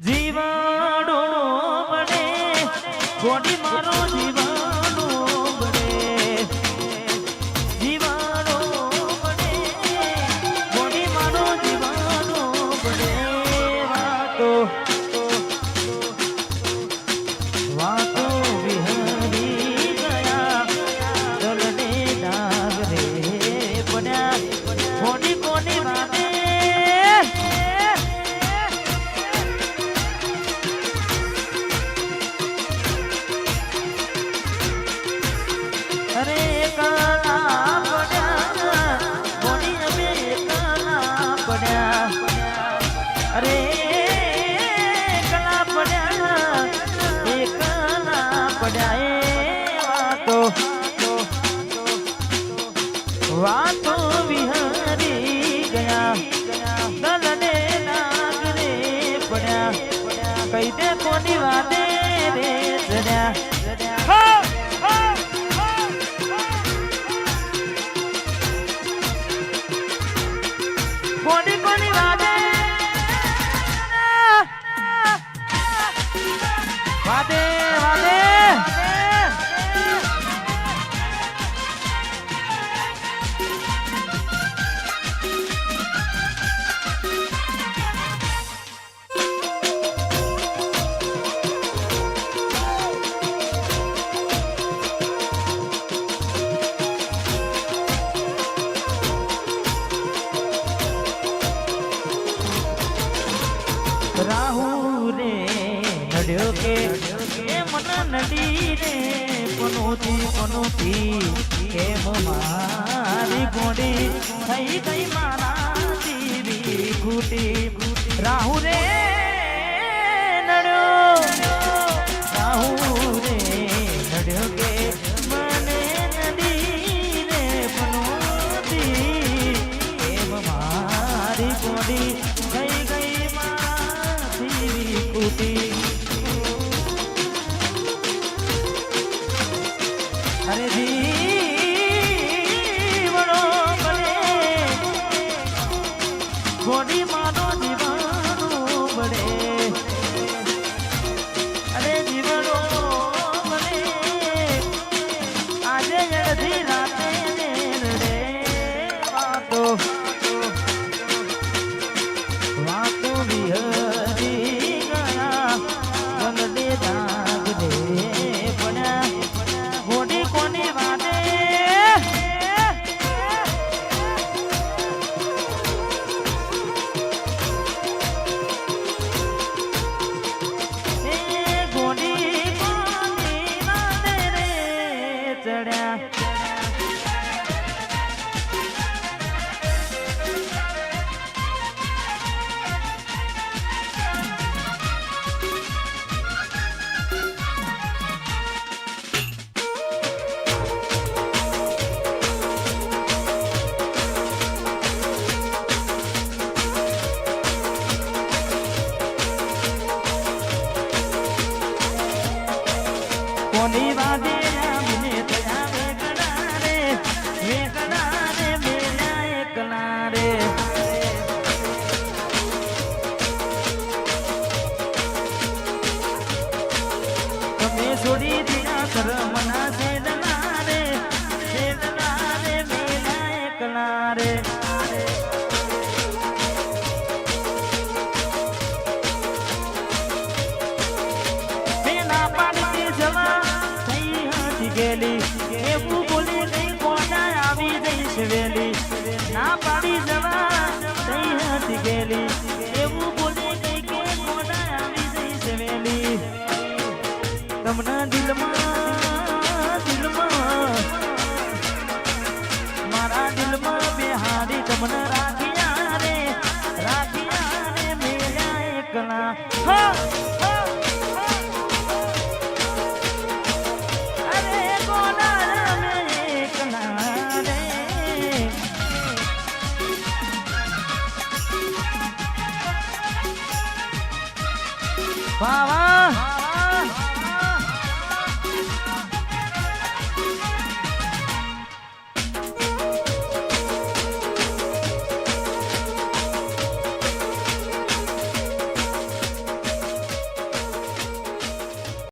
જીવાડો બને ગોડી મારો જીવાડો બને જીવાડો બને ગોડી મારો જીવાડો બને વાતો વિહરી ગયા દલને ડાગ રે બન્યા કોની કોની વાતે અરે કાલા પડ્યા કોની અમે કાલા પડ્યા અરે કાલા પડ્યા કાલા પડ્યા વાતો વિહરી ગયા દલને નાગ રે પડ્યા કઈ દે કોની વાતે રે ચડ્યા કોની કોની વાતે વાતે વાતે રાહુ રે નડ્યો કે એ મન નડી રે પનોતી કેમ મારી ગોડી થઈ ગઈ મારા દીવી ઘૂટી રાહુ રે નડ્યો રાહુ રે નડ્યો કે મને નડી રે પનોતી કેમ મારી ગોડી થઈ ગઈ અરે જીવડો બને ગોડી માનો જીવાડો બને અરે જીવડો બને આજે અડધી રાતે રે વાતો વાતો વિહરી ગયા ગંગડે દાગ દે પડ્યા ગોડી કોની વાતે ગોડી કોની વાતે રે ચડ્યા કોની વાદે રામને તયા વેકડા રે મેલા એકલા રે તમે છોડી દિયા શરમના સેદના રે મેલા એકલા રે એવું બોલી ગઈ કોના આવી જઈશ વેલી ના પાડી જવા થઈ હતી ગેલી એવું બોલી ગઈ કે કોના આવી જઈશ વેલી તમને દિલમાં મારા દિલમાં બેહારી તમને રાખ્યા રે મેળ્યા એકલા વાહ વાહ